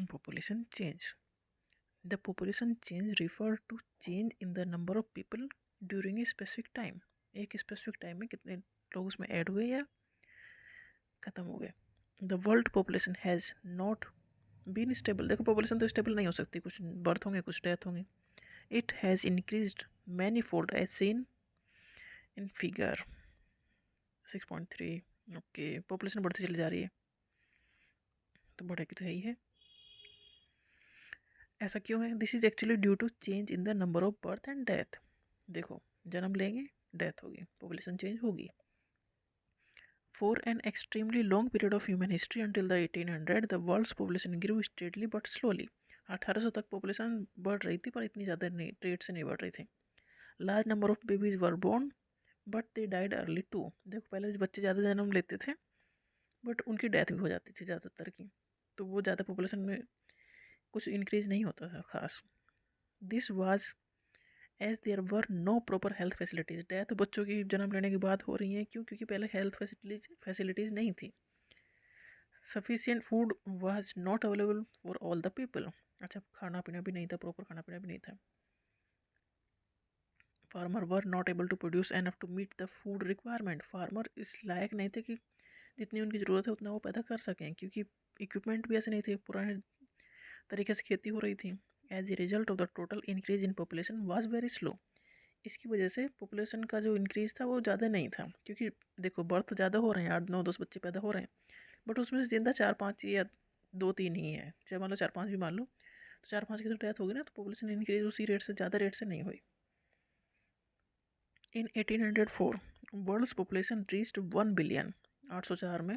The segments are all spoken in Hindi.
Population change. The population change refer to change in the number of people during a specific time. एक specific time में कितने लोग उसमें ऐड हुए या खत्म हो गए. The world population has not been stable. देखो population तो stable नहीं हो सकती, कुछ birth होंगे कुछ death होंगे. It has increased manifold as seen in figure 6.3. Okay, population बढ़ती चली जा रही है तो बढ़ेगी तो है ही है. ऐसा क्यों है? This is actually due to change in the number of birth and death. देखो, जन्म लेंगे, डेथ होगी, पॉपुलेशन चेंज होगी. For an extremely long period of human history until the 1800 the world's population grew steadily but slowly. 1800 तक पॉपुलेशन बढ़ रही थी पर इतनी ज़्यादा नहीं, रेट से नहीं बढ़ रही थी. Large number of babies were born but they died early too. देखो, पहले बच्चे ज़्यादा जन्म लेते थे बट उनकी डेथ भी हो जाती थी ज़्यादातर की, तो वो ज़्यादा पॉपुलेशन में कुछ इंक्रीज नहीं होता था खास. This was as there were no proper health facilities. Death बच्चों की जन्म लेने के बाद हो रही हैं, क्यों? क्योंकि पहले हेल्थ फैसिलिटीज़ नहीं थी. Sufficient food was not available for all the people. अच्छा, खाना पीना भी नहीं था, प्रॉपर खाना पीना भी नहीं था. Farmer were not able to produce enough to meet the food requirement. Farmer इस लायक नहीं थे कि जितनी उनकी ज़रूरत है उतना वो पैदा कर सकें, क्योंकि इक्विपमेंट भी ऐसे नहीं थे, पुराने तरीके से खेती हो रही थी. As a result of the total increase in population was very slow. इसकी वजह से पॉपुलेशन का जो इंक्रीज था वो ज़्यादा नहीं था, क्योंकि देखो बर्थ ज़्यादा हो रहे हैं, 8 9 10 बच्चे पैदा हो रहे हैं, बट उसमें से जिंदा 4 5 या 2 3 ही है. चाहे मान लो 4 5 भी मान लो, तो 4 5 की तो डेथ होगी ना, तो पॉपुलेशन इंक्रीज उसी रेट से, ज़्यादा रेट से नहीं हुई. इन 1804 वर्ल्ड पॉपुलेशन रीच्ड 1 बिलियन. 804 में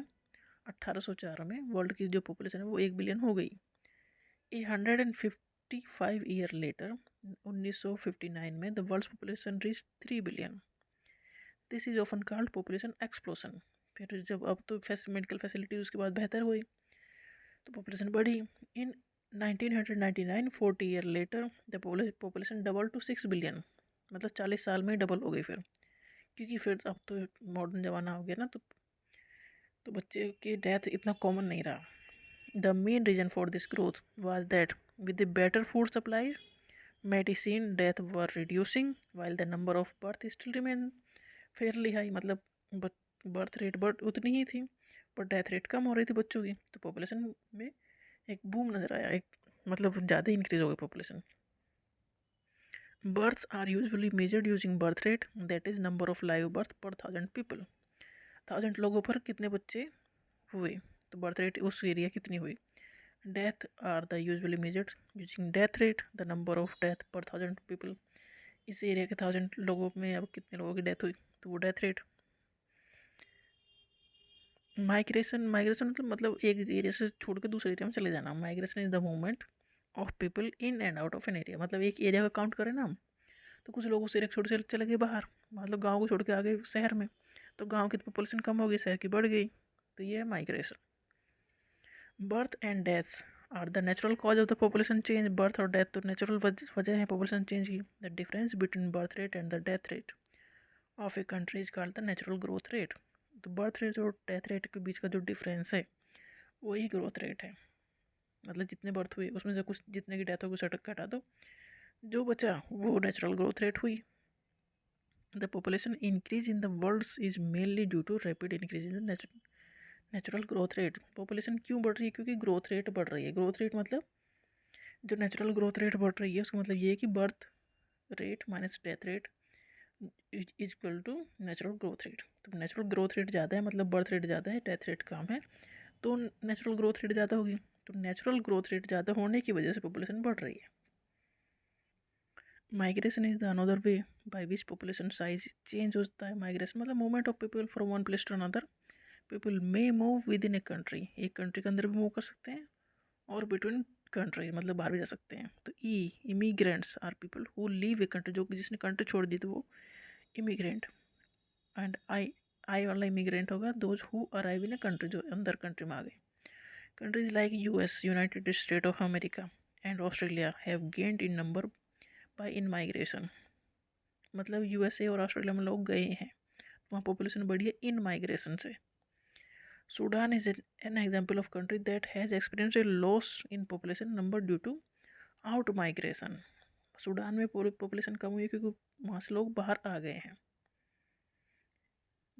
1804 में वर्ल्ड की जो पॉपुलेशन है वो 1 बिलियन हो गई. 155 ईयर लेटर 1959 में the world population reach 3 billion. This is often called population explosion. फिर जब अब तो मेडिकल फैसिलिटी उसके बाद बेहतर हुई तो पॉपुलेशन बढ़ी. इन 1999 40 year later the population double two 6 billion. मतलब 40 साल में डबल हो गई फिर, क्योंकि फिर अब तो मॉडर्न ज़माना हो गया ना, तो बच्चे की डेथ इतना कॉमन नहीं रहा. The main reason for this growth was that with the better food supplies, medicine death were reducing while the number of birth still remain fairly high. मतलब बर्थ रेट उतनी ही थी पर डेथ रेट कम हो रही थी बच्चों की, तो पॉपुलेशन में एक बूम नज़र आया, एक मतलब ज़्यादा इंक्रीज हो गई population. Births are usually measured using birth rate, that is number of live birth per 1000 people. 1000 लोगों पर कितने बच्चे हुए, तो बर्थ रेट उस एरिया कितनी हुई. Death are the usually measured using death rate, the number of death per 1000 people. इस एरिया के 1000 लोगों में अब कितने लोगों की डेथ हुई, तो वो डेथ रेट. माइग्रेशन मतलब एक एरिया से छोड़ के दूसरे एरिया में चले जाना. Migration is the movement of people in and out of an area. मतलब एक एरिया का काउंट करें ना हम, तो कुछ लोग उस एरिया छोड़ के चले गए बाहर, मतलब गाँव को छोड़ के आ गए शहर में, तो गाँव की पॉपुलेशन कम हो गई, शहर की बढ़ गई, तो ये है migration. Birth and death are the natural cause of the population change. Birth और डेथ तो नेचुरल वजह है पॉपुलेशन चेंज की. The difference between birth rate and the death rate of a country is called the natural growth rate. तो बर्थ रेट और डेथ रेट के बीच का जो डिफरेंस है वही ग्रोथ रेट है. मतलब जितने बर्थ हुई उसमें से कुछ, जितने की डेथ हो कुछ घटा दो, जो बचा वो नेचुरल ग्रोथ रेट हुई. The population increase in the world is mainly due to rapid increase in the natural growth rate. Population क्यों बढ़ रही है? क्योंकि ग्रोथ रेट बढ़ रही है. ग्रोथ रेट मतलब जो नेचुरल ग्रोथ रेट बढ़ रही है उसका मतलब ये है कि birth rate minus death rate is equal to natural growth rate. तो नेचुरल ग्रोथ रेट ज़्यादा है, मतलब बर्थ रेट ज़्यादा है, डेथ रेट कम है, तो नेचुरल ग्रोथ रेट ज़्यादा होगी. तो नेचुरल ग्रोथ रेट ज़्यादा होने की वजह से पॉपुलेशन बढ़ रही है. Migration is the another way by which population size change होता है. माइग्रेशन मतलब movement of people from one place to another. People may move within a country. एक कंट्री के अंदर भी मूव कर सकते हैं, और बिटवीन कंट्री मतलब बाहर भी जा सकते हैं. तो immigrants are people who leave a country. जो कि जिसने कंट्री छोड़ दी तो वो इमिग्रेंट. एंड आई वाला इमिग्रेंट होगा those who arrive in a country, जो अंदर कंट्री में आ गए. Countries like US, United state of America and Australia have gained in number by in migration. मतलब यूएसए और ऑस्ट्रेलिया में लोग गए हैं, वहाँ पॉपुलेशन बढ़ी है इन माइग्रेशन से. Sudan is an example of country that has experienced a loss in population number due to out migration. Sudan में पूरी पॉपुलेशन कम हुई क्योंकि वहाँ से लोग बाहर आ गए हैं.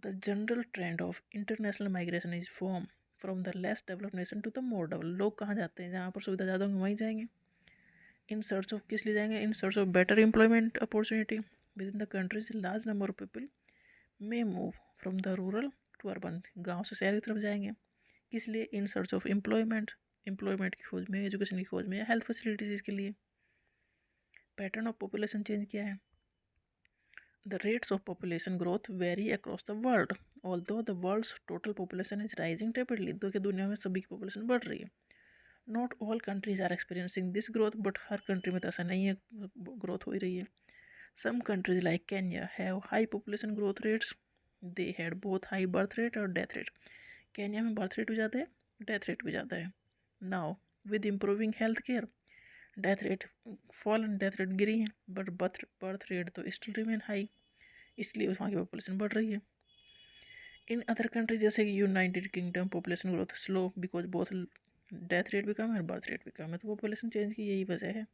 The general trend of international migration is from the less developed nation to the more developed. लोग कहाँ जाते हैं, जहाँ पर सुविधा ज़्यादा होंगी वहीं जाएंगे. इन सर्च ऑफ किस लिए जाएंगे? In search of better employment opportunity within the countries. Large number of people may move from the rural to urban. गाँव से शहर की तरफ जाएंगे. किस लिए? इन सर्च ऑफ एम्प्लॉयमेंट की खोज में, एजुकेशन की खोज में, या हेल्थ फैसिलिटीज़ के लिए. पैटर्न ऑफ पॉपुलेशन चेंज क्या है? The rates of population growth vary across the world. Although the world's total population is rising rapidly, तो कि दुनिया में सभी की population बढ़ रही है. Not all countries are experiencing this growth, but her country में तो ऐसा नहीं है, growth हो ही रही है. Some countries like Kenya have high population growth rates. They had both high birth rate और death rate. Kenya में birth rate भी ज़्यादा है, death rate भी ज़्यादा है. Now, with improving health care, death rate fall and death rate गिरी है, but birth rate तो still remain high. इसलिए वहाँ की पॉपुलेशन बढ़ रही है. इन अदर कंट्रीज जैसे कि United kingdom population growth slow because both death rate भी कम है और बर्थ रेट भी कम है. तो पॉपुलेशन चेंज की यही वजह है.